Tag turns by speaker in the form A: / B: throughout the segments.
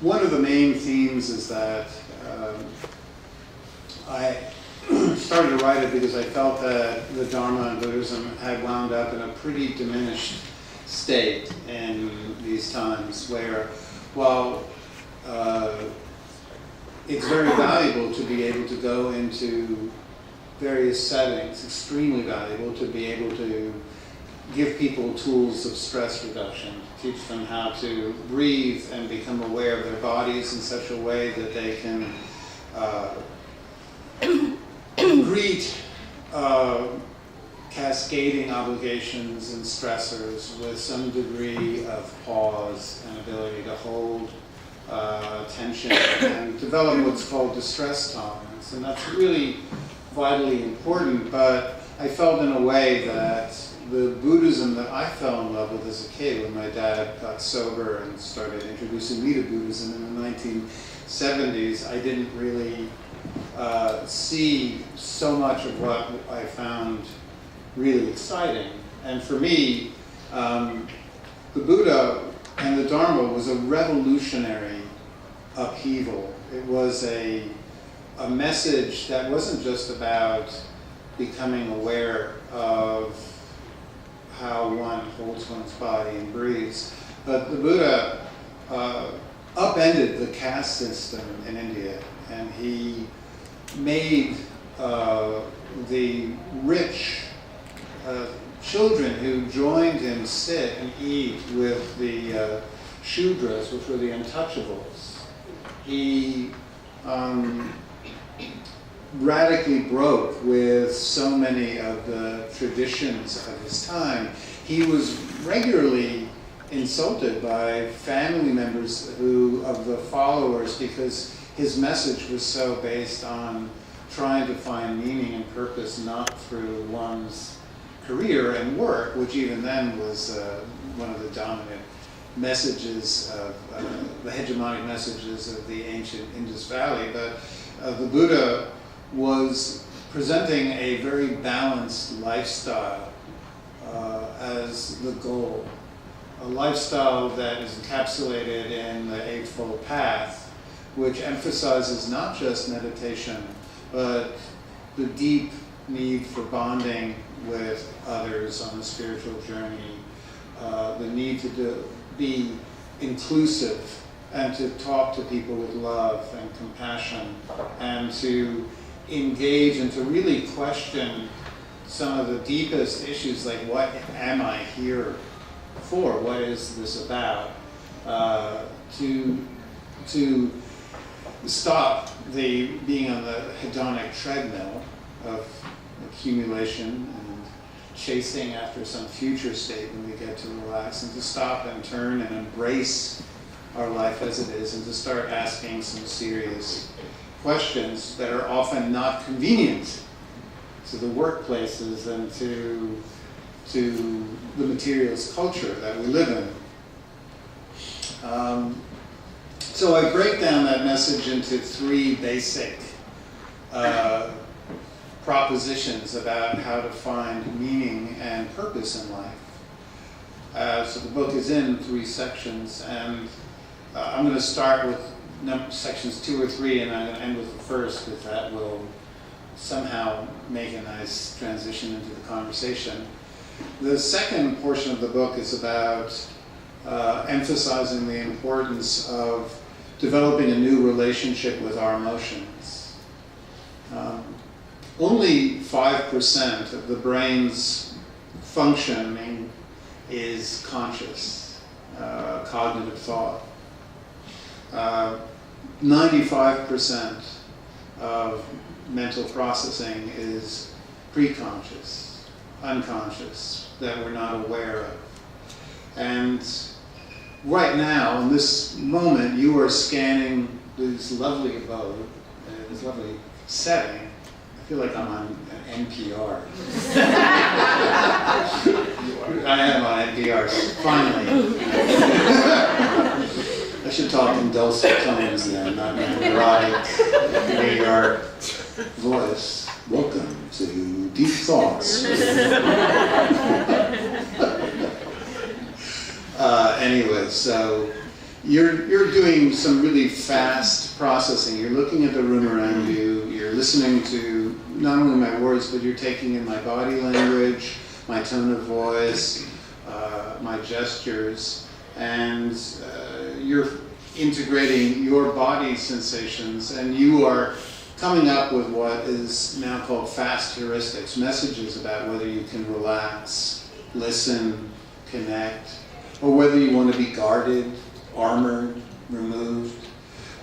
A: one of the main themes is that I started to write it because I felt that the Dharma and Buddhism had wound up in a pretty diminished state in these times where, while it's very valuable to be able to go into various settings, extremely valuable to be able to give people tools of stress reduction, teach them how to breathe and become aware of their bodies in such a way that they can greet cascading obligations and stressors with some degree of pause and ability to hold tension and develop what's called distress tolerance. And that's really vitally important, but I felt in a way that the Buddhism that I fell in love with as a kid when my dad got sober and started introducing me to Buddhism in the 1970s, I didn't really see so much of what I found really exciting. And for me, the Buddha and the Dharma was a revolutionary upheaval. It was a message that wasn't just about becoming aware of how one holds one's body and breathes, but the Buddha upended the caste system in India, and he made the rich children who joined him sit and eat with the Shudras, which were the untouchables. He radically broke with so many of the traditions of his time. He was regularly insulted by family members of the followers because his message was so based on trying to find meaning and purpose not through one's career and work, which even then was one of the dominant messages of the hegemonic messages of the ancient Indus Valley. But the Buddha was presenting a very balanced lifestyle as the goal, a lifestyle that is encapsulated in the Eightfold Path, which emphasizes not just meditation, but the deep need for bonding with others on the spiritual journey, the need to be inclusive and to talk to people with love and compassion, and to engage and to really question some of the deepest issues, like what am I here for? What is this about? To stop being on the hedonic treadmill of accumulation and chasing after some future state when we get to relax, and to stop and turn and embrace our life as it is, and to start asking some serious questions that are often not convenient to the workplaces and to the materials culture that we live in. So I break down that message into three basic propositions about how to find meaning and purpose in life. So the book is in three sections, and I'm going to start with sections 2 or 3, and I'm going to end with the first, because that will somehow make a nice transition into the conversation. The second portion of the book is about emphasizing the importance of developing a new relationship with our emotions. Only 5% of the brain's functioning is conscious, cognitive thought. 95% of mental processing is preconscious, unconscious, that we're not aware of. And right now, in this moment, you are scanning this lovely abode, this lovely setting. I feel like I'm on NPR. I am on NPR, finally. I should talk in dulcet tones then, not in an erotic New York voice. Welcome to Deep Thoughts. Anyway, so you're doing some really fast processing. You're looking at the room around you. You're listening to not only my words, but you're taking in my body language, my tone of voice, my gestures, and you're integrating your body sensations, and you are coming up with what is now called fast heuristics, messages about whether you can relax, listen, connect, or whether you want to be guarded, armored, removed.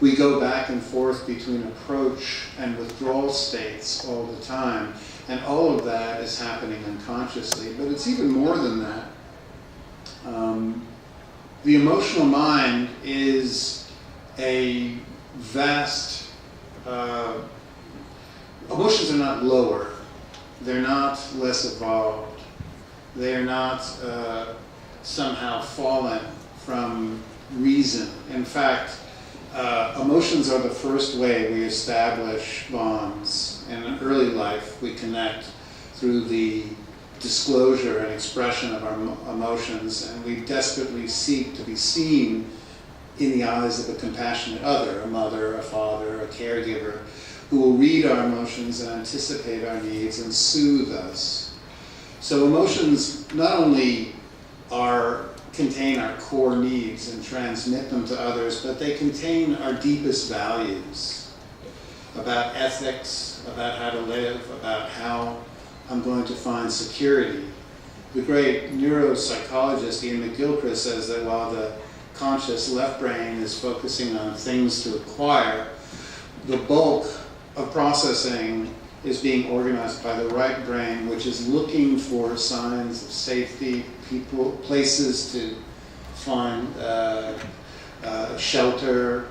A: We go back and forth between approach and withdrawal states all the time, and all of that is happening unconsciously, but it's even more than that. The emotional mind is a vast, emotions are not lower, they're not less evolved, they are not somehow fallen from reason. In fact, emotions are the first way we establish bonds. In early life, we connect through the disclosure and expression of our emotions, and we desperately seek to be seen in the eyes of a compassionate other, a mother, a father, a caregiver, who will read our emotions and anticipate our needs and soothe us. So emotions not only contain our core needs and transmit them to others, but they contain our deepest values about ethics, about how to live, about how I'm going to find security. The great neuropsychologist Ian McGilchrist says that while the conscious left brain is focusing on things to acquire, the bulk of processing is being organized by the right brain, which is looking for signs of safety, people, places to find shelter,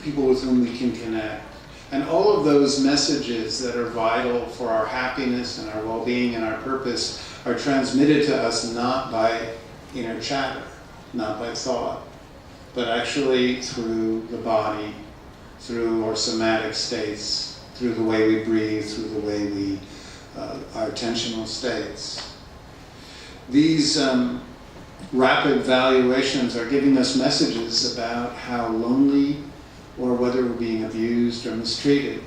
A: people with whom we can connect. And all of those messages that are vital for our happiness and our well-being and our purpose are transmitted to us not by inner chatter, not by thought, but actually through the body, through our somatic states, through the way we breathe, through the way we, our attentional states. These rapid valuations are giving us messages about how lonely or whether we're being abused or mistreated.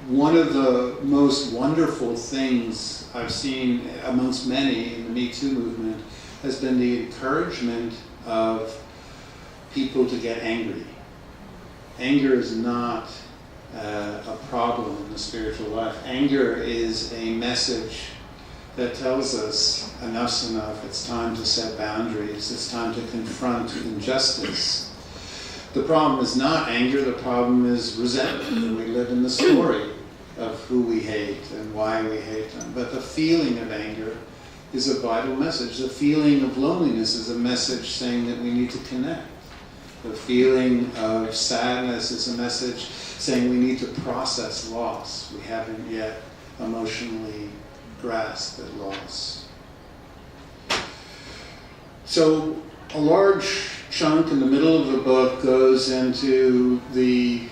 A: One of the most wonderful things I've seen amongst many in the Me Too movement has been the encouragement of people to get angry. Anger is not a problem in the spiritual life. Anger is a message that tells us enough's enough, it's time to set boundaries, it's time to confront injustice. The problem is not anger, the problem is resentment, and we live in the story of who we hate and why we hate them. But the feeling of anger is a vital message. The feeling of loneliness is a message saying that we need to connect. The feeling of sadness is a message saying we need to process loss. We haven't yet emotionally grasped at loss. So a large chunk in the middle of the book goes into the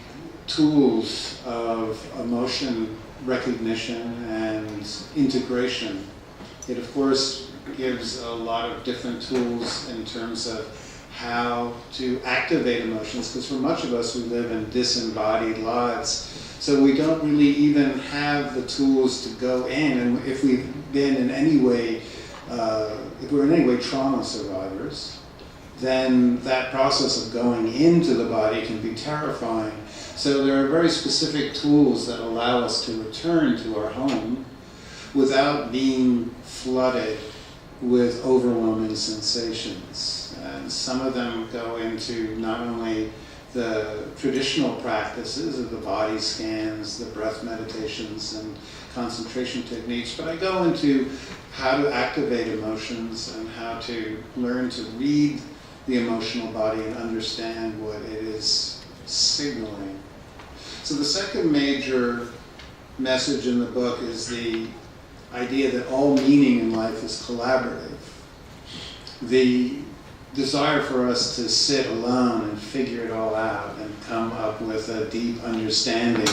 A: tools of emotion recognition and integration. It, of course, gives a lot of different tools in terms of how to activate emotions, because for much of us, we live in disembodied lives. So we don't really even have the tools to go in, and if we've been in any way, if we're in any way trauma survivors, then that process of going into the body can be terrifying. So there are very specific tools that allow us to return to our home without being flooded with overwhelming sensations. And some of them go into not only the traditional practices of the body scans, the breath meditations, and concentration techniques, but I go into how to activate emotions and how to learn to read the emotional body and understand what it is signaling. So the second major message in the book is the idea that all meaning in life is collaborative. The desire for us to sit alone and figure it all out and come up with a deep understanding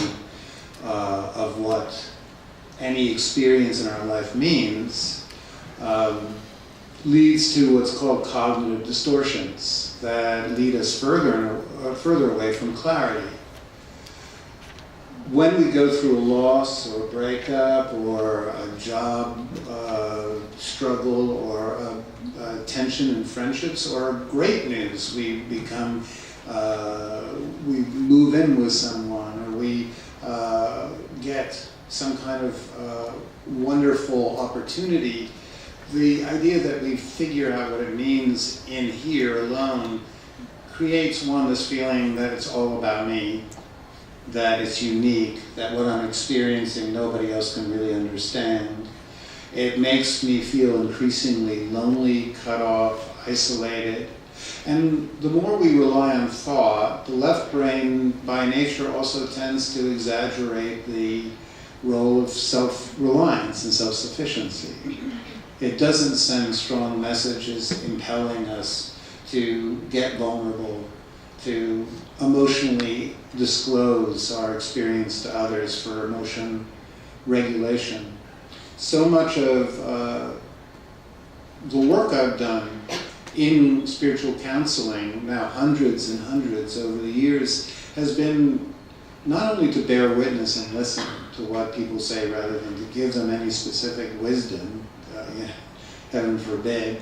A: of what any experience in our life means leads to what's called cognitive distortions that lead us further away from clarity. When we go through a loss or a breakup or a job struggle or a tension in friendships or great news, we become, we move in with someone, or we get some kind of wonderful opportunity, the idea that we figure out what it means in here alone creates this feeling that it's all about me, that it's unique, that what I'm experiencing nobody else can really understand. It makes me feel increasingly lonely, cut off, isolated. And the more we rely on thought, the left brain by nature also tends to exaggerate the role of self-reliance and self-sufficiency. It doesn't send strong messages impelling us to get vulnerable, to emotionally disclose our experience to others for emotion regulation. So much of the work I've done in spiritual counseling, now hundreds and hundreds over the years, has been not only to bear witness and listen to what people say rather than to give them any specific wisdom, heaven forbid,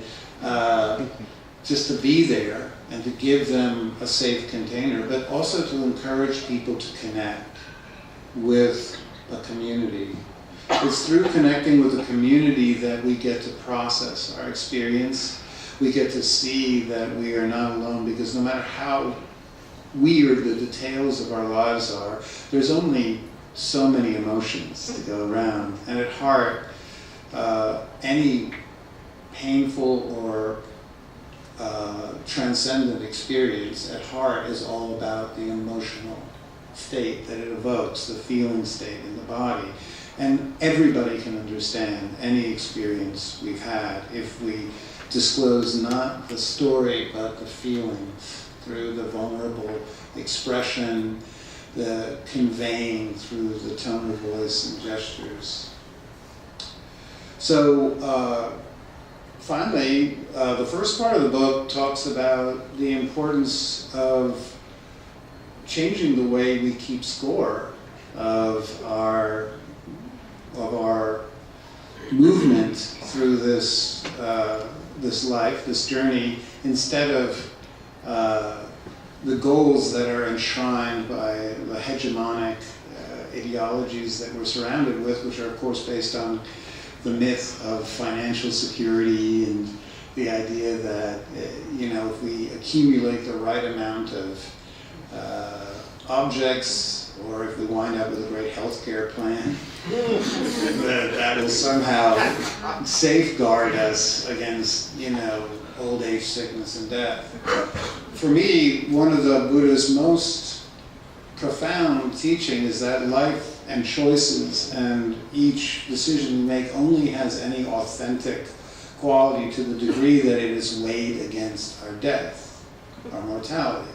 A: just to be there and to give them a safe container, but also to encourage people to connect with a community. It's through connecting with a community that we get to process our experience. We get to see that we are not alone, because no matter how weird the details of our lives are, there's only so many emotions to go around. And at heart, any painful or transcendent experience at heart is all about the emotional state that it evokes, the feeling state in the body. And everybody can understand any experience we've had if we disclose not the story but the feelings through the vulnerable expression, the conveying through the tone of voice and gestures. So finally, the first part of the book talks about the importance of changing the way we keep score of our movement through this life, this journey, instead of the goals that are enshrined by the hegemonic ideologies that we're surrounded with, which are of course based on the myth of financial security and the idea that if we accumulate the right amount of objects, or if we wind up with a great healthcare plan, that will somehow safeguard us against, old age, sickness, and death. For me, one of the Buddha's most profound teaching is that life and choices and each decision we make only has any authentic quality to the degree that it is weighed against our death, our mortality.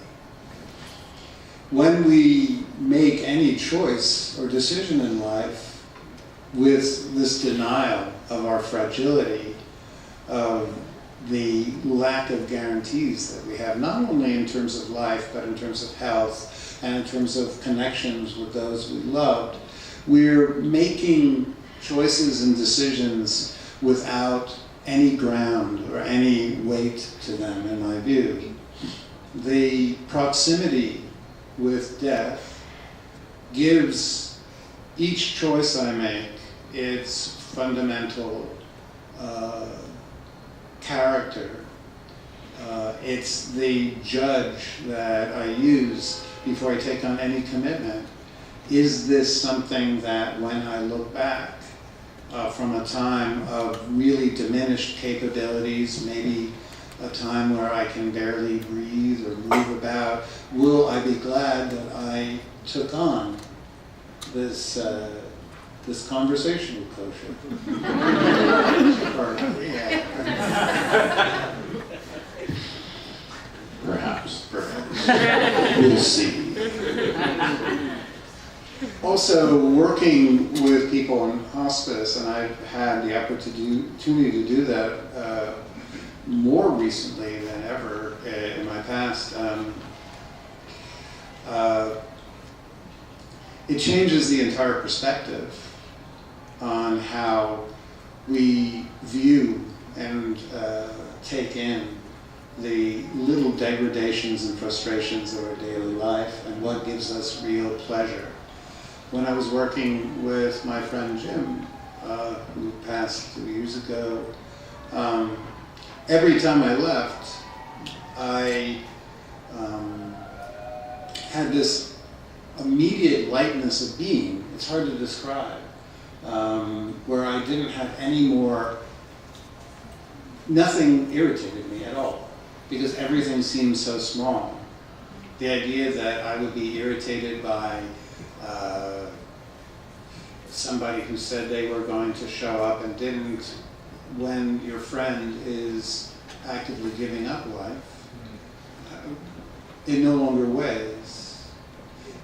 A: When we make any choice or decision in life with this denial of our fragility, of the lack of guarantees that we have, not only in terms of life, but in terms of health and in terms of connections with those we loved, we're making choices and decisions without any ground or any weight to them, in my view. The proximity with death gives each choice I make its fundamental character. It's the judge that I use before I take on any commitment. Is this something that when I look back from a time of really diminished capabilities, maybe a time where I can barely breathe or move about, will I be glad that I took on this conversation with Koshin?
B: Perhaps. We'll see.
A: Also, working with people in hospice, and I've had the opportunity to do that more recently than ever in my past, it changes the entire perspective on how we view and take in the little degradations and frustrations of our daily life and what gives us real pleasure. When I was working with my friend Jim, who passed 2 years ago, every time I left, I had this immediate lightness of being. It's hard to describe, where I didn't have any more, nothing irritated me at all, because everything seemed so small. The idea that I would be irritated by somebody who said they were going to show up and didn't, when your friend is actively giving up life, it no longer weighs.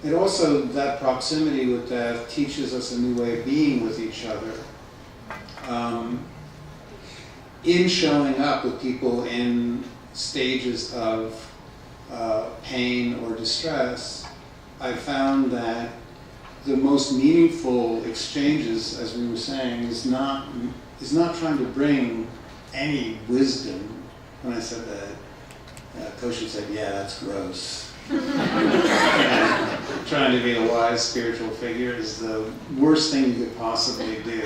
A: And also that proximity with death teaches us a new way of being with each other. In showing up with people in stages of pain or distress, I found that the most meaningful exchanges, as we were saying, is not trying to bring any wisdom. When I said that, Koshin said, "Yeah, that's gross." Trying to be a wise spiritual figure is the worst thing you could possibly do.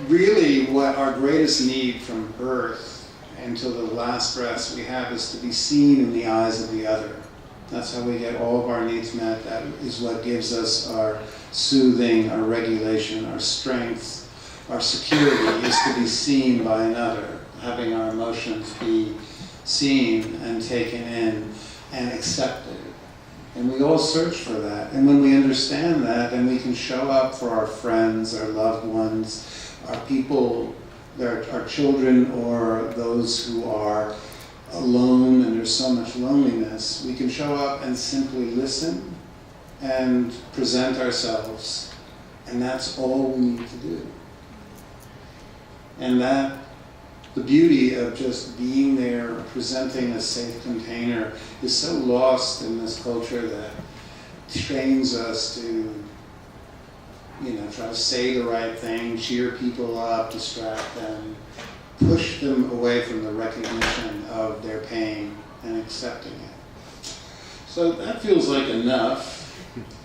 A: Really, what our greatest need from birth until the last breaths we have is to be seen in the eyes of the other. That's how we get all of our needs met. That is what gives us our soothing, our regulation, our strength, our security, is to be seen by another, having our emotions be seen and taken in and accepted. And we all search for that. And when we understand that, then we can show up for our friends, our loved ones, our people, our children, or those who are alone and there's so much loneliness. We can show up and simply listen and present ourselves, and that's all we need to do. And that, the beauty of just being there, presenting a safe container, is so lost in this culture that trains us to, try to say the right thing, cheer people up, distract them, push them away from the recognition of their pain and accepting it. So that feels like enough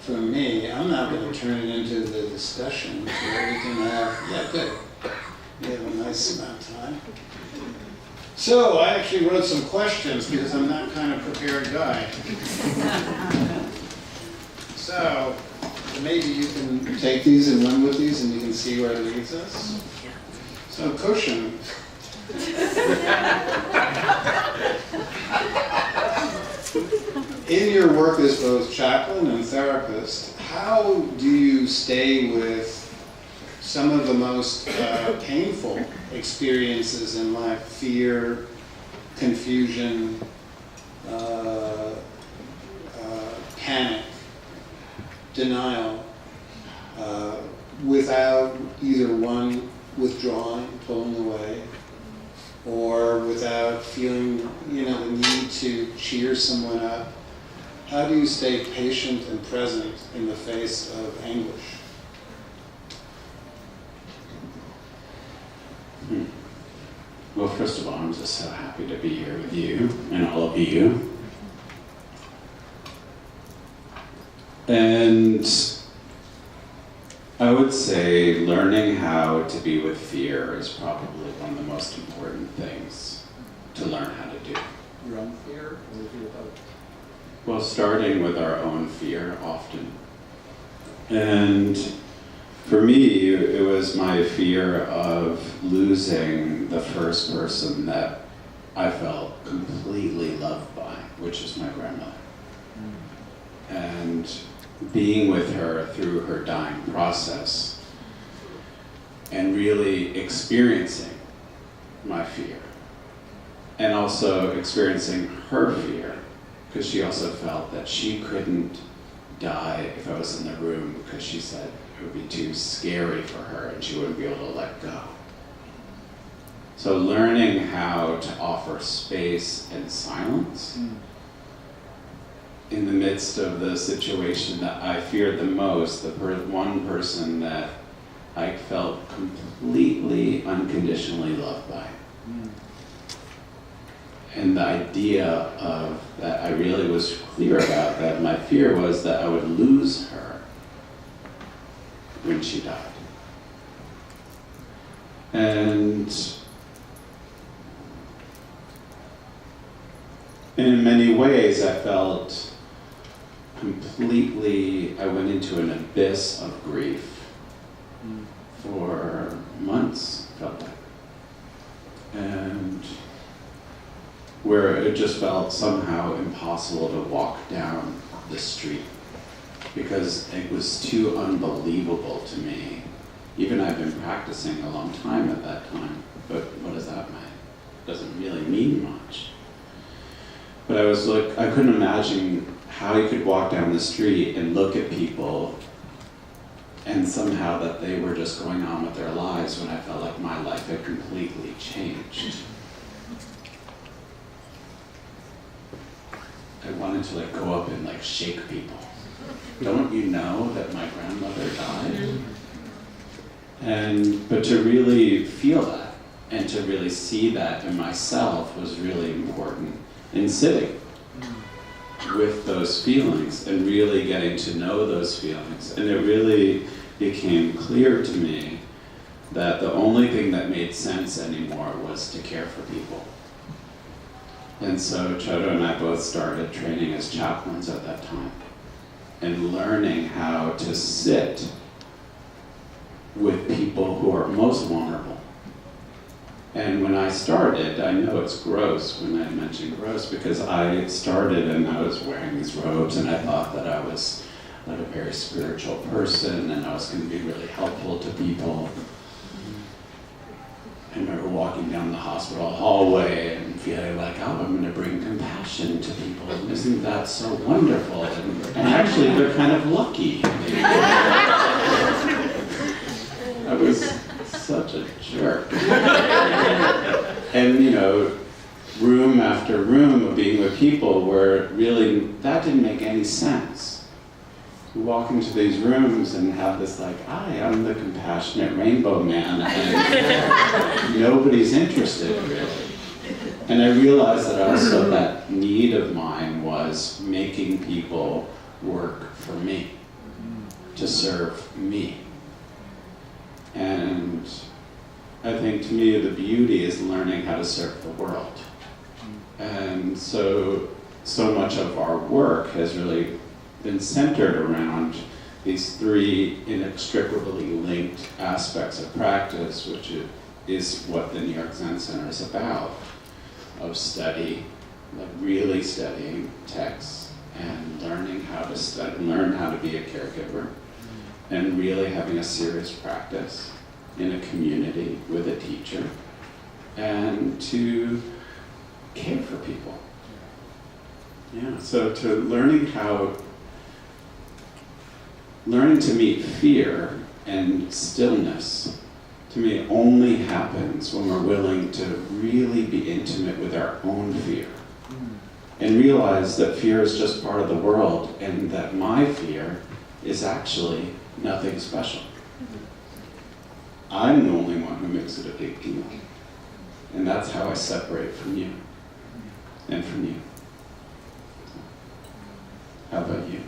A: for me. I'm not going to turn it into the discussion so that we can have, good. We have a nice amount of time. So I actually wrote some questions because I'm that kind of prepared guy. So maybe you can take these and run with these and you can see where it leads us. So Koshin. In your work as both chaplain and therapist, how do you stay with some of the most painful experiences in life, fear, confusion, panic, denial, without either one withdrawing, pulling away, or without feeling, the need to cheer someone up? How do you stay patient and present in the face of anguish?
C: Well, first of all, I'm just so happy to be here with you and all of you. And I would say learning how to be with fear is probably one of the most important things to learn how to do.
A: Your own fear, or fear of others?
C: Well, starting with our own fear often. And for me, it was my fear of losing the first person that I felt completely loved by, which is my grandmother. And being with her through her dying process and really experiencing my fear and also experiencing her fear, because she also felt that she couldn't die if I was in the room because she said it would be too scary for her and she wouldn't be able to let go. So learning how to offer space and silence in the midst of the situation that I feared the most, the one person that I felt completely unconditionally loved by. And the idea of that I really was clear about, that my fear was that I would lose her when she died. And in many ways I felt I went into an abyss of grief for months, felt like. And where it just felt somehow impossible to walk down the street because it was too unbelievable to me. Even I've been practicing a long time at that time, but what does that mean? It doesn't really mean much. But I was like, I couldn't imagine how you could walk down the street and look at people and somehow that they were just going on with their lives when I felt like my life had completely changed. I wanted to go up and shake people. Don't you know that my grandmother died? But to really feel that and to really see that in myself was really important. And sitting with those feelings and really getting to know those feelings. And it really became clear to me that the only thing that made sense anymore was to care for people. And so Chodo and I both started training as chaplains at that time and learning how to sit with people who are most vulnerable. And when I started, I know it's gross when I mention gross because I started and I was wearing these robes and I thought that I was a very spiritual person and I was going to be really helpful to people. I remember walking down the hospital hallway and feeling like, oh, I'm going to bring compassion to people. And isn't that so wonderful? And actually, they're kind of lucky. I was such a jerk. And, room after room of being with people where really that didn't make any sense. You walk into these rooms and have this I'm the compassionate rainbow man, and nobody's interested really. And I realized that also that need of mine was making people work for me, to serve me. And I think to me the beauty is learning how to serve the world. And so much of our work has really been centered around these three inextricably linked aspects of practice, which is what the New York Zen Center is about, of study, really studying texts and learning how to learn how to be a caregiver, and really having a serious practice in a community with a teacher, and to care for people. Yeah, so to learning to meet fear and stillness, to me, only happens when we're willing to really be intimate with our own fear and realize that fear is just part of the world and that my fear is actually nothing special. I'm the only one who makes it a big deal. And that's how I separate from you and from you. How about you?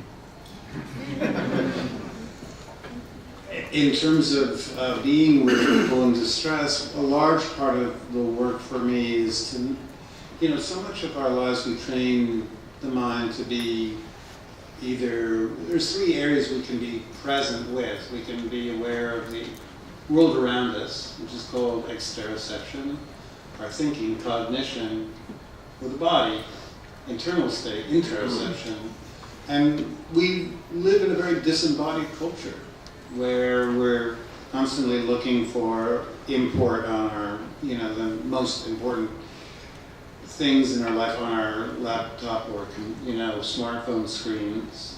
A: In terms of being with people in distress, a large part of the work for me is to, so much of our lives we train the mind to be there's three areas we can be present with. We can be aware of the world around us, which is called exteroception, our thinking, cognition, with the body, internal state, interoception. And we live in a very disembodied culture where we're constantly looking for import on our, the most important things in our life on our laptop or, smartphone screens.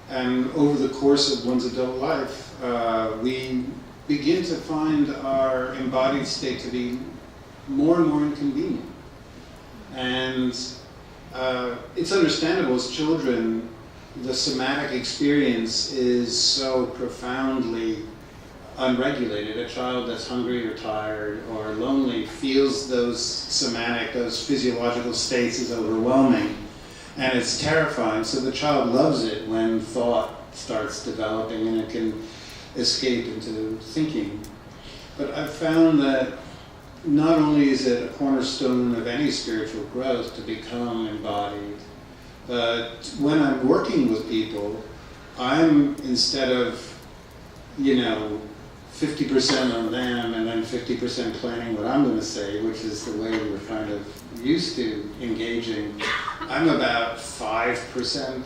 A: And over the course of one's adult life, we begin to find our embodied state to be more and more inconvenient. And it's understandable as children, the somatic experience is so profoundly unregulated. A child that's hungry or tired or lonely feels those physiological states as overwhelming, and it's terrifying. So the child loves it when thought starts developing and it can escape into thinking. But I've found that not only is it a cornerstone of any spiritual growth to become embodied, but when I'm working with people, I'm, instead of, 50% on them and then 50% planning what I'm going to say, which is the way we're kind of used to engaging, I'm about 5%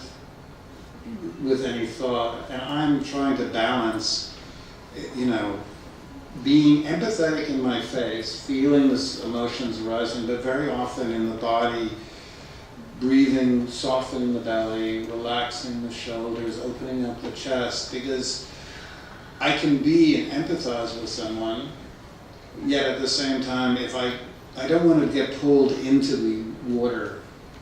A: with any thought. And I'm trying to balance, being empathetic in my face, feeling the emotions rising, but very often in the body, breathing, softening the belly, relaxing the shoulders, opening up the chest, because I can be and empathize with someone, yet at the same time, if I don't want to get pulled into the water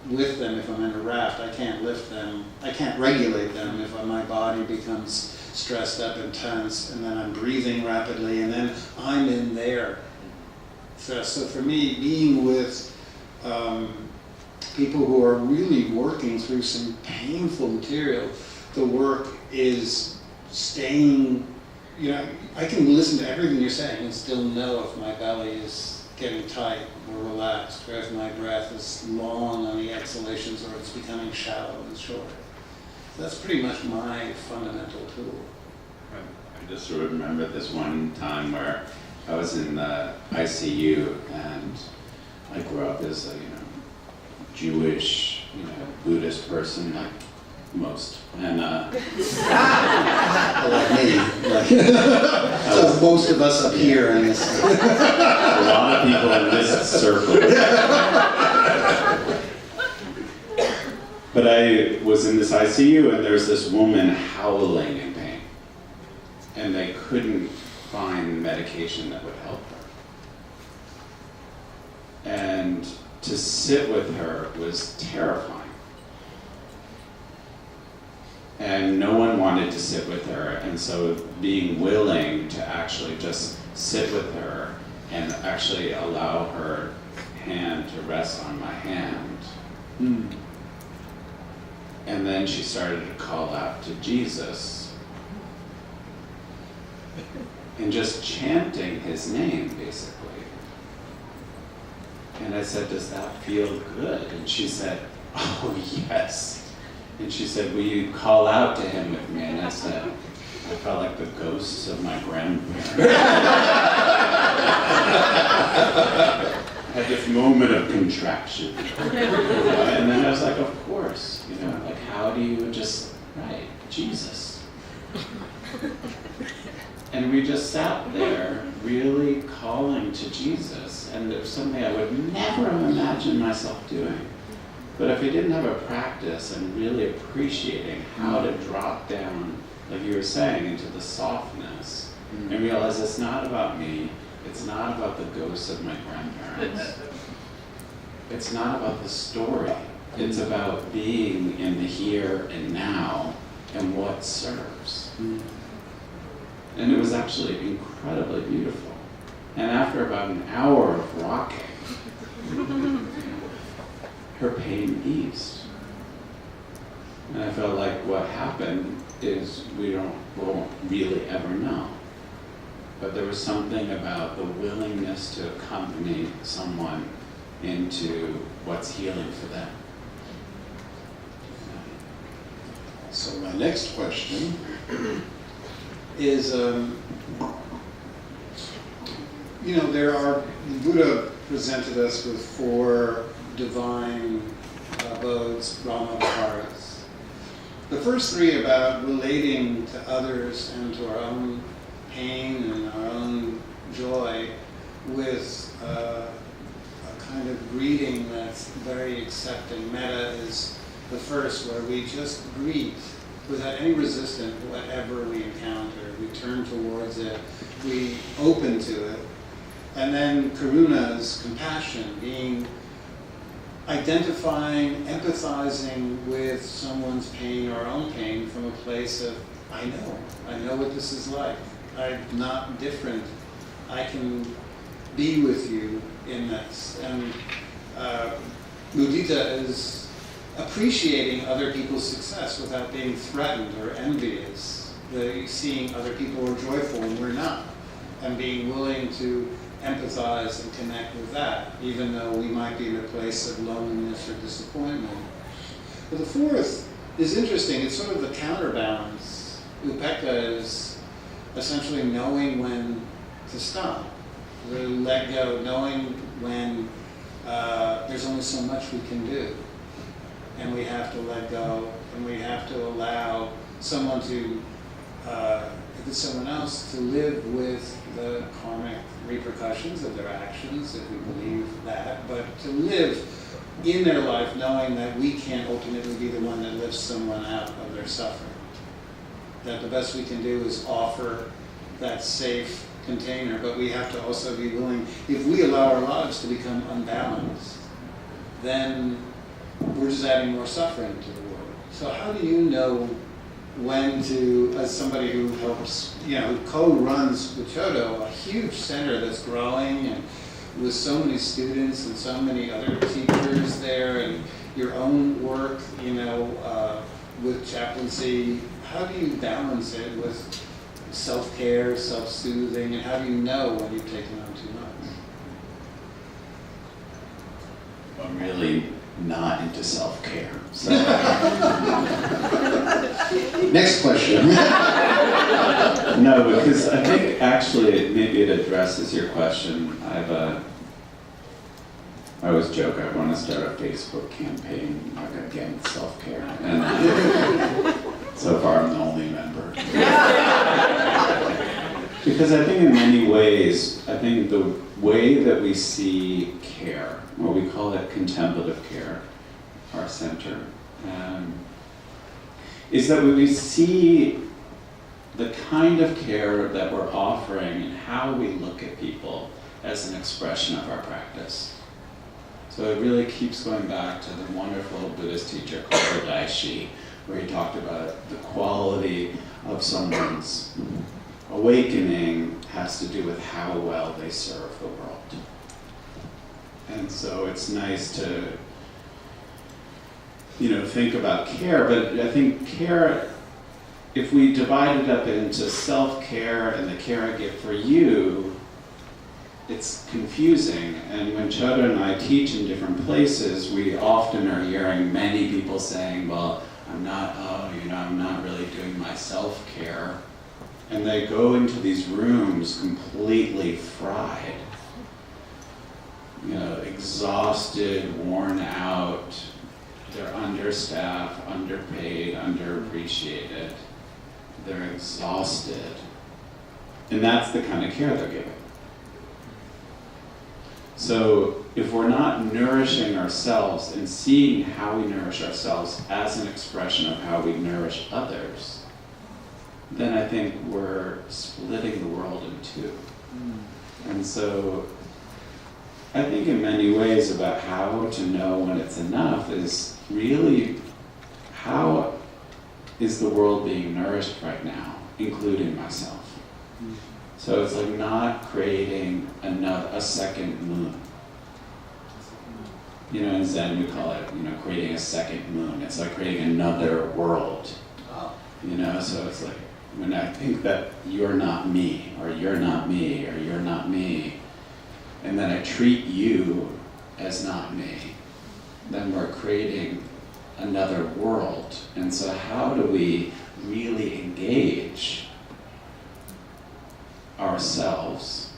A: with them if I'm in a raft. I can't lift them. I can't regulate them if my body becomes stressed up and tense, and then I'm breathing rapidly, and then I'm in there. So for me, being with people who are really working through some painful material, the work is staying, I can listen to everything you're saying and still know if my belly is getting tight or relaxed, or if my breath is long on the exhalations or it's becoming shallow and short. That's pretty much my fundamental tool.
C: I just remember this one time where I was in the ICU, and I grew up as a Jewish, Buddhist person, like most, and like
A: me, so most of us up here in this.
C: A lot of people in this circle. But I was in this ICU, and there's this woman howling in pain, and they couldn't find medication that would help her. And to sit with her was terrifying. And no one wanted to sit with her, and so being willing to actually just sit with her and actually allow her hand to rest on my hand. And then she started to call out to Jesus and just chanting his name, basically. And I said, "Does that feel good?" And she said, "Oh, yes." And she said, "Will you call out to him with me?" And I said, I felt like the ghosts of my grandparents. I had this moment of contraction. And then I was like, of course, like how do you just, right, Jesus. And we just sat there really calling to Jesus. And it was something I would never have imagined myself doing. But if I didn't have a practice and really appreciating how to drop down, like you were saying, into the softness, and realize it's not about me, it's not about the ghosts of my grandparents, it's not about the story, it's about being in the here and now and what serves. And it was actually incredibly beautiful. And after about an hour of rocking, her pain eased. And I felt like what happened is we won't really ever know. But there was something about the willingness to accompany someone into what's healing for them.
A: So my next question is, the Buddha presented us with 4 divine abodes, Brahma Viharas. The first 3 about relating to others and to our own pain and our own joy with a kind of greeting that's very accepting. Metta is the first, where we just greet without any resistance whatever we encounter. We turn towards it, we open to it, And then karuna is compassion, identifying, empathizing with someone's pain or our own pain from a place of, I know what this is like. I'm not different. I can be with you in this. And mudita is appreciating other people's success without being threatened or envious. Seeing other people are joyful and we're not. And being willing to empathize and connect with that, even though we might be in a place of loneliness or disappointment. But the fourth is interesting. It's sort of the counterbalance. Upekkha is essentially knowing when to stop, to let go, knowing when there's only so much we can do. And we have to let go, and we have to allow someone to, if it's someone else, to live with the karmic repercussions of their actions, if we believe that, but to live in their life knowing that we can't ultimately be the one that lifts someone out of their suffering. That the best we can do is offer that safe container, but we have to also be willing, if we allow our lives to become unbalanced, then we're just adding more suffering to the world. So how do you know when to, as somebody who helps, who co-runs with Chodo, a huge center that's growing and with so many students and so many other teachers there, and your own work, with chaplaincy, how do you balance it with self-care, self-soothing, and how do you know when you've taken on too much?
C: I'm really not into self-care. So.
B: Next question.
C: No, because I think actually maybe it addresses your question. I always joke I want to start a Facebook campaign against self-care, and so far I'm the only member. Because I think in many ways, the way that we see care, or we call it contemplative care, our center, is that when we see the kind of care that we're offering and how we look at people as an expression of our practice. So it really keeps going back to the wonderful Buddhist teacher Korda, where he talked about the quality of someone's awakening has to do with how well they serve the world. And so it's nice to, think about care, but I think care, if we divide it up into self-care and the care I give for you, it's confusing. And when Chodo and I teach in different places, we often are hearing many people saying, well, I'm not really doing my self-care. And they go into these rooms completely fried, exhausted, worn out. They're understaffed, underpaid, underappreciated. They're exhausted. And that's the kind of care they're giving. So if we're not nourishing ourselves and seeing how we nourish ourselves as an expression of how we nourish others, then I think we're splitting the world in two. And so I think in many ways about how to know when it's enough is really how is the world being nourished right now, including myself. So it's like not creating a second moon. In Zen we call it, creating a second moon. It's like creating another world. So it's like, when I think that you're not me, or you're not me, or you're not me, and then I treat you as not me, then we're creating another world. And so how do we really engage ourselves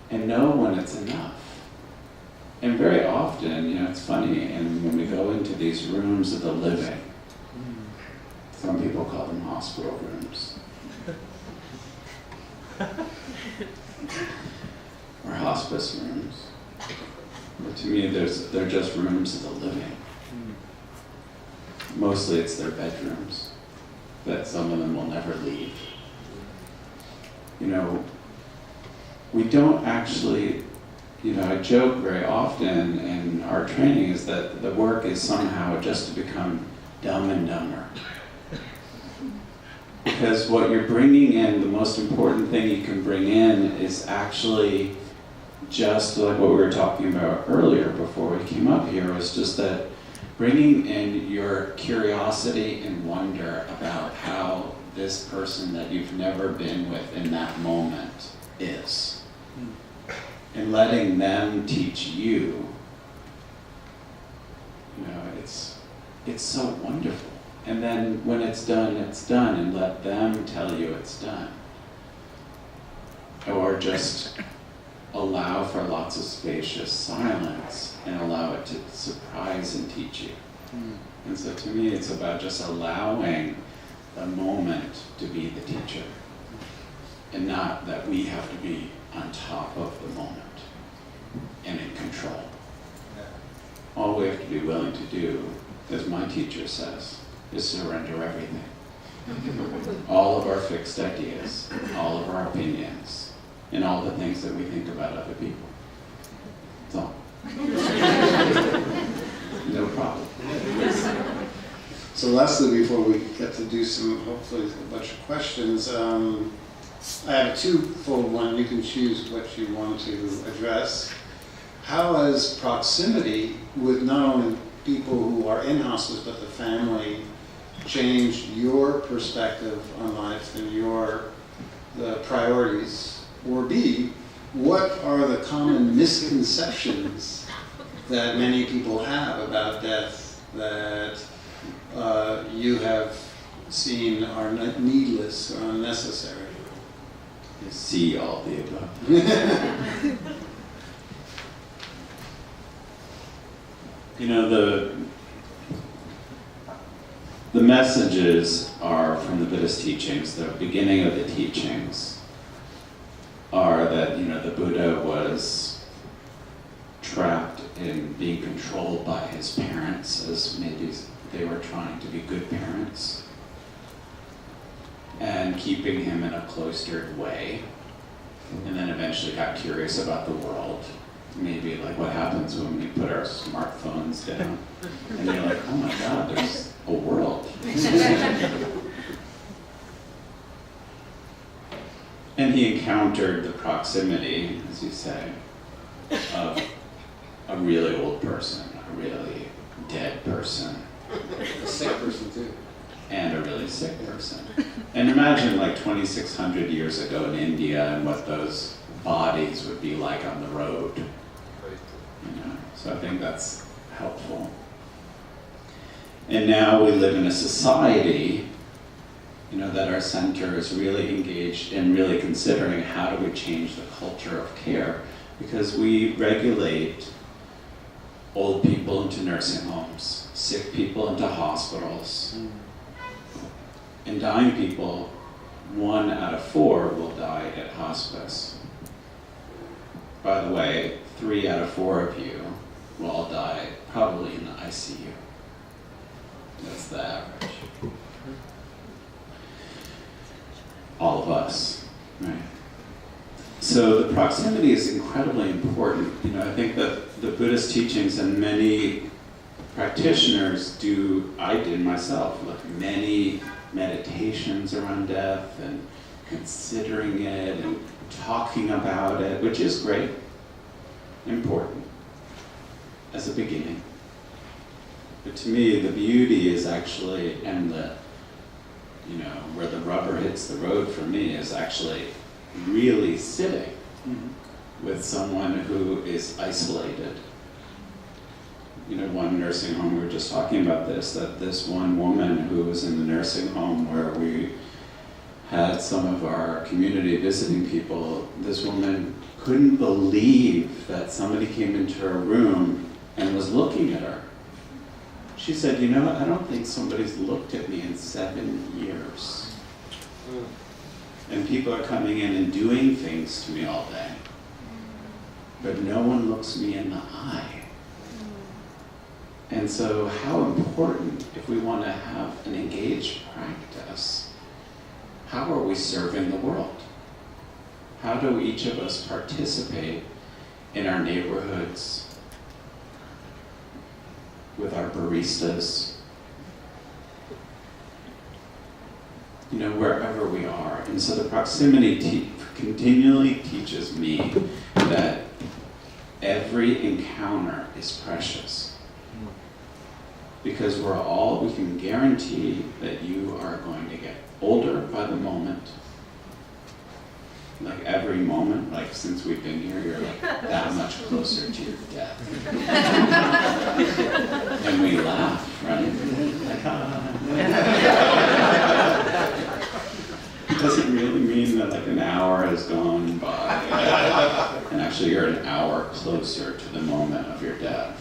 C: and know when it's enough? And very often, it's funny, and when we go into these rooms of the living, some people call them hospital rooms. Or hospice rooms. But to me, they're just rooms of the living. Mostly it's their bedrooms, that some of them will never leave. we don't actually, I joke very often in our training is that the work is somehow just to become dumb and dumber. Because what you're bringing in, the most important thing you can bring in is actually just like what we were talking about earlier before we came up here, was just that bringing in your curiosity and wonder about how this person that you've never been with in that moment is. And letting them teach you, it's so wonderful. And then when it's done, and let them tell you it's done. Or just allow for lots of spacious silence and allow it to surprise and teach you. And so to me, it's about just allowing the moment to be the teacher, and not that we have to be on top of the moment and in control. All we have to be willing to do, as my teacher says, is surrender everything. All of our fixed ideas, all of our opinions, and all the things that we think about other people. That's all. No problem.
B: So lastly, before we get to do some, hopefully a bunch of questions, I have a two-fold one. You can choose what you want to address. How has proximity with not only people who are in hospice, but the family, changed your perspective on life and the priorities? Or B, what are the common misconceptions that many people have about death that you have seen are needless or unnecessary?
C: See all the above. The messages are from the Buddhist teachings. The beginning of the teachings are that, the Buddha was trapped in being controlled by his parents, as maybe they were trying to be good parents, and keeping him in a cloistered way, and then eventually got curious about the world. Maybe like what happens when we put our smartphones down, and you're like, oh my God, there's a world. And he encountered the proximity, as you say, of a really old person, a really dead person.
B: A sick person too.
C: And a really sick person. And imagine like 2,600 years ago in India and what those bodies would be like on the road. So I think that's helpful. And now we live in a society, that our center is really engaged in really considering how do we change the culture of care, because we regulate old people into nursing homes, sick people into hospitals, and dying people, 1 out of 4 will die at hospice. By the way, 3 out of 4 of you will all die probably in the ICU. That's the average. All of us, right? So the proximity is incredibly important. I think that the Buddhist teachings and many practitioners I did myself, many meditations around death and considering it and talking about it, which is great, important, as a beginning. But to me, the beauty is actually, and where the rubber hits the road for me is actually really sitting with someone who is isolated. One nursing home, we were just talking about this one woman who was in the nursing home where we had some of our community visiting people, this woman couldn't believe that somebody came into her room and was looking at her. She said, I don't think somebody's looked at me in 7 years. And people are coming in and doing things to me all day, but no one looks me in the eye. And so how important, if we want to have an engaged practice, how are we serving the world? How do each of us participate in our neighborhoods, with our baristas, wherever we are? And so the proximity continually teaches me that every encounter is precious. Because we can guarantee that you are going to get older by the moment. Like every moment, like since we've been here, you're like that much closer to your death. And we laugh, right? Like, It doesn't really mean that like an hour has gone by. And actually you're an hour closer to the moment of your death.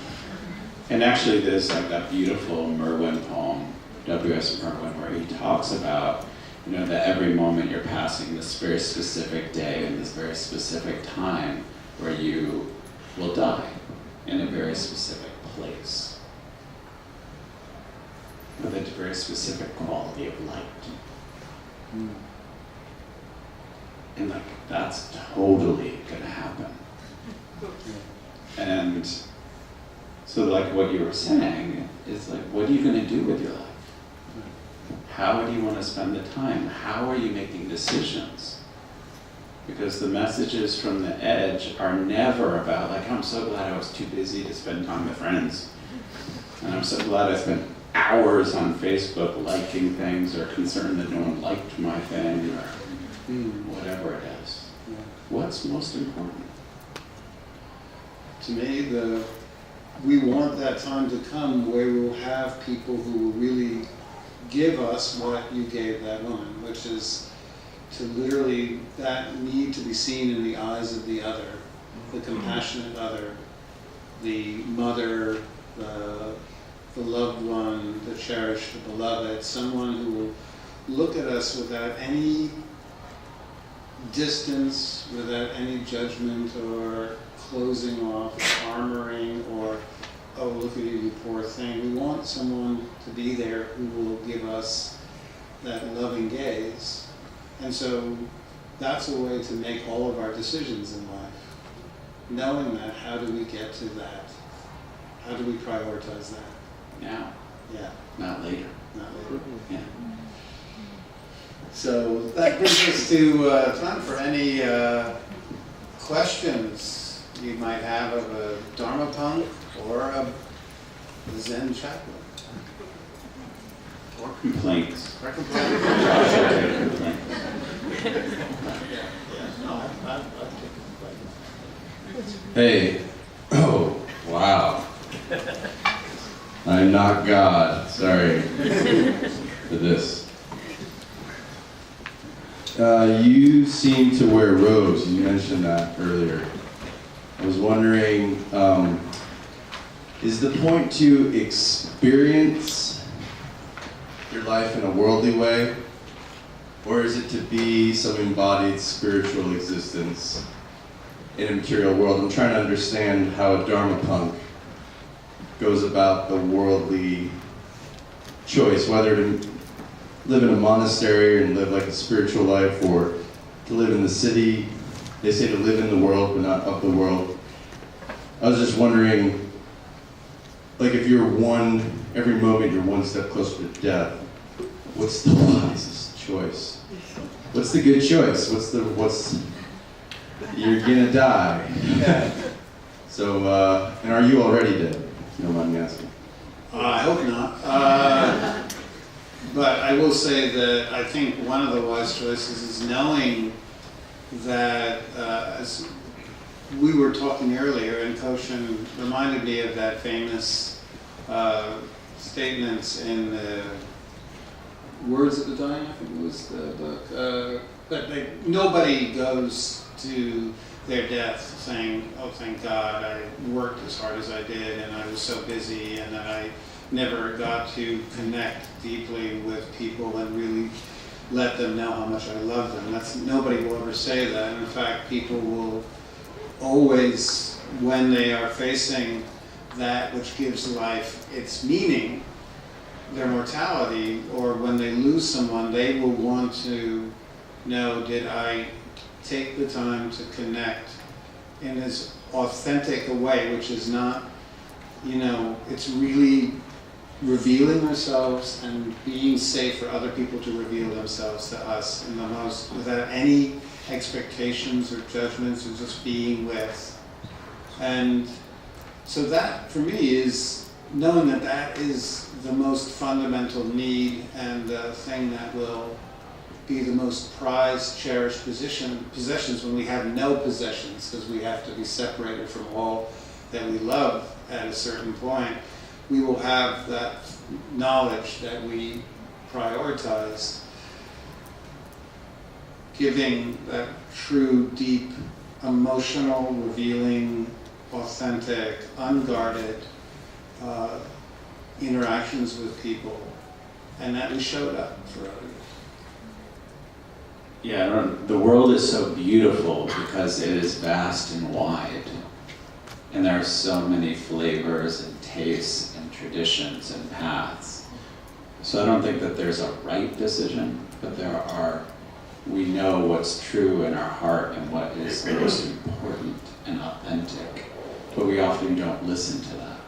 C: And actually there's like that beautiful Merwin poem, W.S. Merwin, where he talks about that every moment you're passing this very specific day and this very specific time where you will die in a very specific place with a very specific quality of light. And like that's totally gonna happen. And so like what you were saying is like, what are you gonna do with your life? How do you want to spend the time? How are you making decisions? Because the messages from the edge are never about like, I'm so glad I was too busy to spend time with friends. And I'm so glad I spent hours on Facebook liking things, or concerned that no one liked my thing, or whatever it is.
B: Yeah.
C: What's most important?
B: To me, we want that time to come where we'll have people who will really give us what you gave that woman, which is to literally that need to be seen in the eyes of the other, the compassionate other, the mother, the loved one, the cherished, the beloved, someone who will look at us without any distance, without any judgment or closing off, or armoring, or oh, look at you, you poor thing. We want someone to be there who will give us that loving gaze. And so that's a way to make all of our decisions in life. Knowing that, how do we get to that? How do we prioritize that?
C: Now.
B: Yeah.
C: Not later.
B: Not later.
C: Yeah.
A: So that brings us to time for any questions you might have of a Dharma punk or a Zen chaplain.
C: Or complaints.
A: Or complaints.
D: Hey, oh, wow. I'm not God, sorry for this. You seem to wear robes, you mentioned that earlier. I was wondering, is the point to experience your life in a worldly way, or is it to be some embodied spiritual existence in a material world? I'm trying to understand how a Dharma punk goes about the worldly choice, whether to live in a monastery and live like a spiritual life, or to live in the city. They say to live in the world, but not of the world. I was just wondering, like if you're every moment you're one step closer to death, what's the wisest choice? What's the good choice? You're gonna die. So, and are you already dead? If you don't mind me asking.
B: I hope not. But I will say that I think one of the wise choices is knowing that, as we were talking earlier, and Koshin reminded me of that famous statements in the Words of the Dying, I think it was the book, but nobody goes to their death saying, oh, thank God, I worked as hard as I did, and I was so busy, and that I never got to connect deeply with people and really let them know how much I love them. Nobody will ever say that. And in fact, people will always, when they are facing that which gives life its meaning, their mortality, or when they lose someone, they will want to know, did I
A: take the time to connect in as authentic a way, which is not, it's really revealing ourselves and being safe for other people to reveal themselves to us in the most, without any expectations or judgments, or just being with. And so that, for me, is knowing that that is the most fundamental need and the thing that will be the most prized, cherished possessions when we have no possessions, because we have to be separated from all that we love at a certain point. We will have that knowledge that we prioritized, giving that true, deep, emotional, revealing, authentic, unguarded interactions with people, and that we showed up for others.
C: Yeah, the world is so beautiful because it is vast and wide. And there are so many flavors and tastes and traditions and paths. So I don't think that there's a right decision, but we know what's true in our heart and what is most important and authentic. But we often don't listen to that.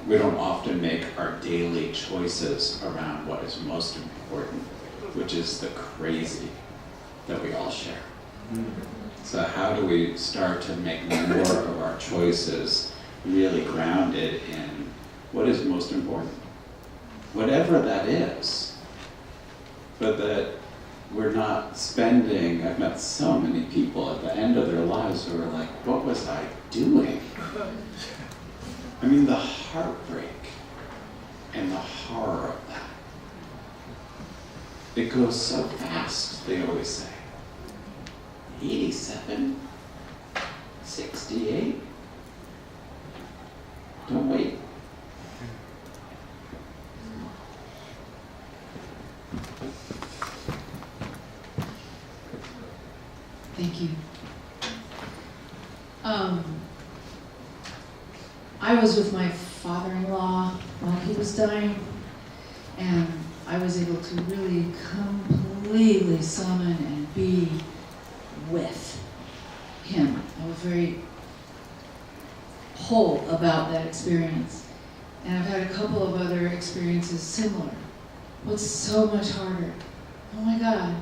C: We don't often make our daily choices around what is most important, which is the crazy that we all share. So how do we start to make more of our choices really grounded in what is most important? Whatever that is. But that we're not spending, I've met so many people at the end of their lives who are like, what was I doing? I mean, the heartbreak and the horror of that. It goes so fast, they always say. 87? 68? Don't wait.
E: Thank you. I was with my father-in-law while he was dying, and I was able to really completely summon and be with him. I was very whole about that experience. And I've had a couple of other experiences similar. What's so much harder? Oh my God.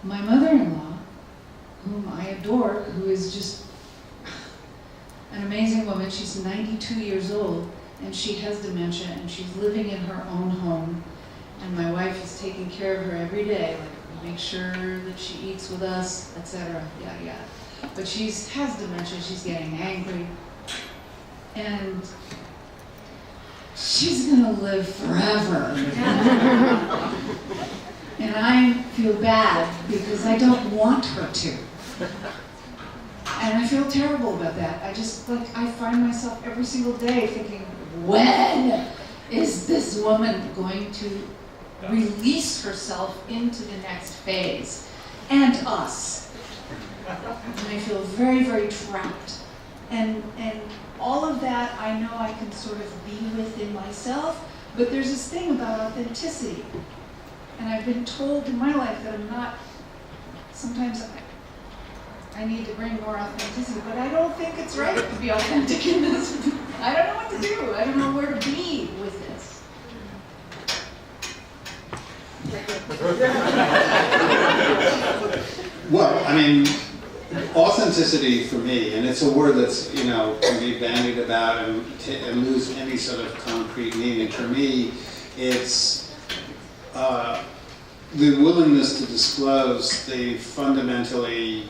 E: My mother-in-law, whom I adore, who is just an amazing woman. She's 92 years old, and she has dementia, and she's living in her own home. And my wife is taking care of her every day, like make sure that she eats with us, etc. Yada yada. But she has dementia. She's getting angry, and she's gonna live forever. And I feel bad because I don't want her to. And I feel terrible about that. I find myself every single day thinking, when is this woman going to release herself into the next phase? And us. And I feel very, very trapped. And all of that I know I can sort of be within myself, but there's this thing about authenticity. And I've been told in my life that I'm not, sometimes I need to bring more authenticity, but I don't think it's right to be authentic in this. I don't know what to do. I don't know where to be with this.
A: Well, I mean, authenticity for me, and it's a word that's, can be bandied about and lose any sort of concrete meaning. For me, it's the willingness to disclose the fundamentally,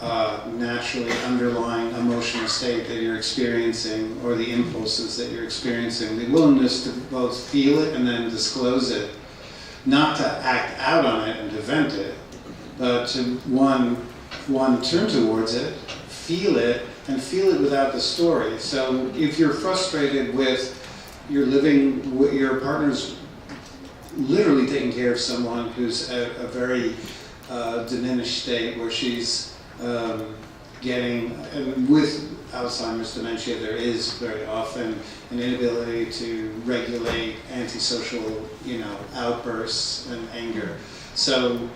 A: naturally underlying emotional state that you're experiencing, or the impulses that you're experiencing. The willingness to both feel it and then disclose it, not to act out on it and to vent it, but to one turn towards it, feel it, and feel it without the story. So if you're frustrated with your partner's literally taking care of someone who's a very diminished state, where she's getting, and with Alzheimer's dementia, there is very often an inability to regulate antisocial, outbursts and anger. So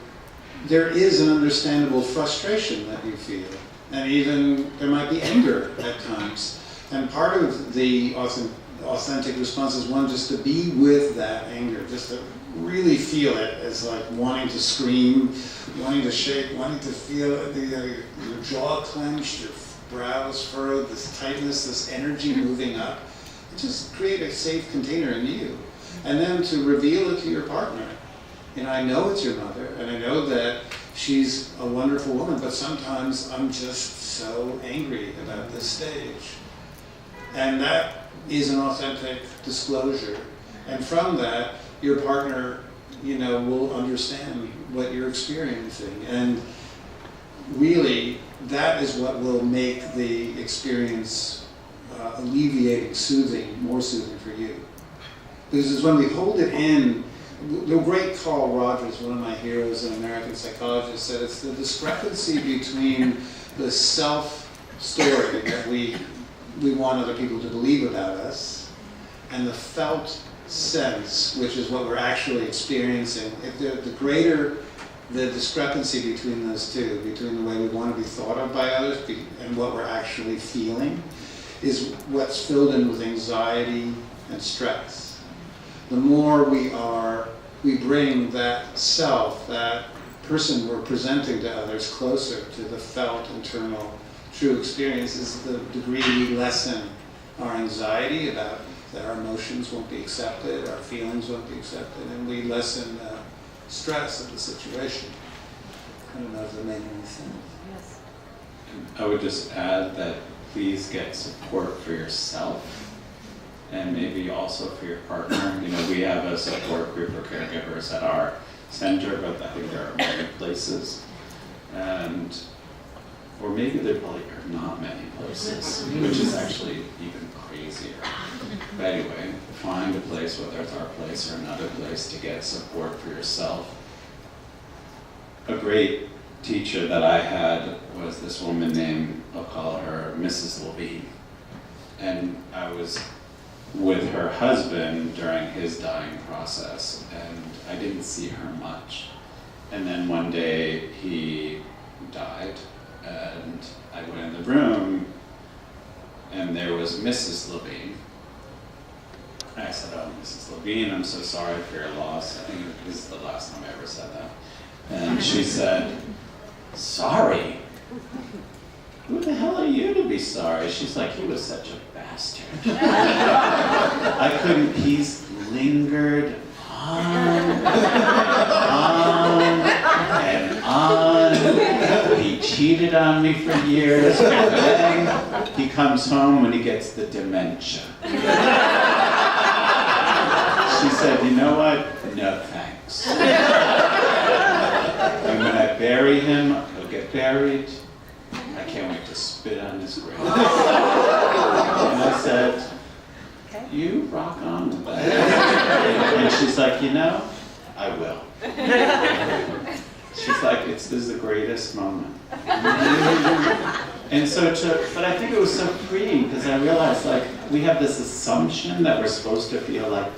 A: there is an understandable frustration that you feel. And even there might be anger at times. And part of the authentic response is one, just to be with that anger, just to really feel it as like wanting to scream, wanting to shake, wanting to feel your jaw clenched, your brows furrowed, this tightness, this energy moving up. Just create a safe container in you. And then to reveal it to your partner. And I know it's your mother, and I know that she's a wonderful woman, but sometimes I'm just so angry about this stage. And that is an authentic disclosure. And from that, your partner, will understand what you're experiencing. And really, that is what will make the experience alleviating, soothing, more soothing for you. Because it's when we hold it in. The great Carl Rogers, one of my heroes, an American psychologist, said it's the discrepancy between the self-story that we want other people to believe about us and the felt sense, which is what we're actually experiencing. If the greater the discrepancy between those two, between the way we want to be thought of by others and what we're actually feeling, is what's filled in with anxiety and stress. The more we bring that self, that person we're presenting to others closer to the felt, internal, true experience, is the degree we lessen our anxiety about that our emotions won't be accepted, our feelings won't be accepted, and we lessen stress of the situation. I don't know if that made any sense.
E: Yes.
C: I would just add that please get support for yourself. And maybe also for your partner. We have a support group of caregivers at our center, but I think there are many places. Or maybe there probably are not many places, which is actually even crazier. But anyway, find a place, whether it's our place or another place, to get support for yourself. A great teacher that I had was this woman named, I'll call her Mrs. Levine. And I was with her husband during his dying process, and I didn't see her much. And then one day he died, and I went in the room, and there was Mrs. Levine. I said, "Oh, Mrs. Levine, I'm so sorry for your loss." I think this is the last time I ever said that. And she said, "Sorry? Who the hell are you to be sorry?" She's like, "He was such a bastard." I couldn't, he's lingered on and on. He cheated on me for years, and then he comes home when he gets the dementia. She said, "You know what? No thanks. And when I bury him, he'll get buried. I can't wait to spit on his grave." And I said, "You rock on with that." And she's like, "I will." She's like, this is the greatest moment. And so, but I think it was so freeing, because I realized, we have this assumption that we're supposed to feel like,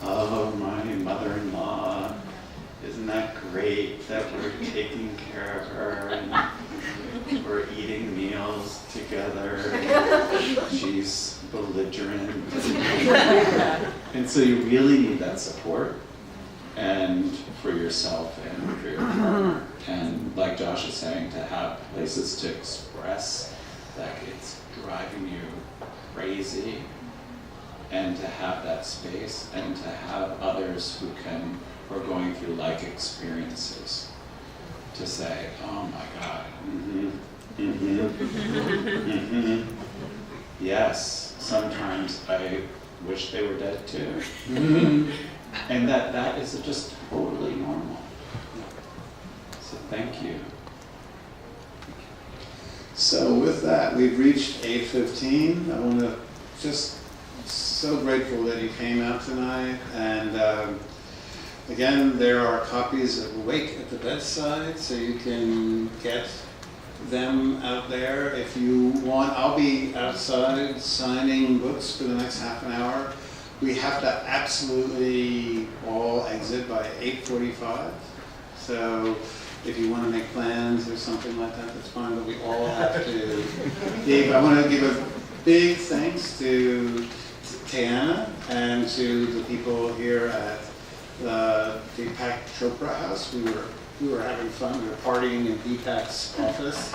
C: "Oh, my mother-in-law, isn't that great that we're taking care of her, and we're eating meals together, she's belligerent." And so you really need that support, and for yourself and for your partner. And like Josh is saying, to have places to express that it's driving you crazy, and to have that space, and to have others who are going through like experiences, to say, "Oh my God, yes, sometimes I wish they were dead too." And that is just totally normal. So thank you.
A: So with that, we've reached 8:15. I want to just so grateful that you came out tonight. And again, there are copies of Awake at the Bedside, so you can get them out there if you want. I'll be outside signing books for the next half an hour. We have to absolutely all exit by 8:45. So
B: If you want to make plans or something like that, that's fine, but we all have to give. I want to give a big thanks to Tiana and to the people here at the Deepak Chopra House. We were having fun. We were partying in Deepak's office.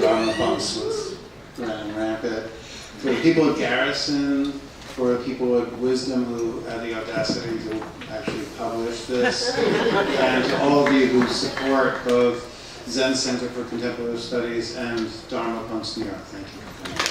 B: Dharma bumps was running rampant. For the people at Garrison, for the people at Wisdom who had the audacity to actually publish this, and to all of you who support both Zen Center for Contemplative Studies and Dharma Punks New York. Thank you.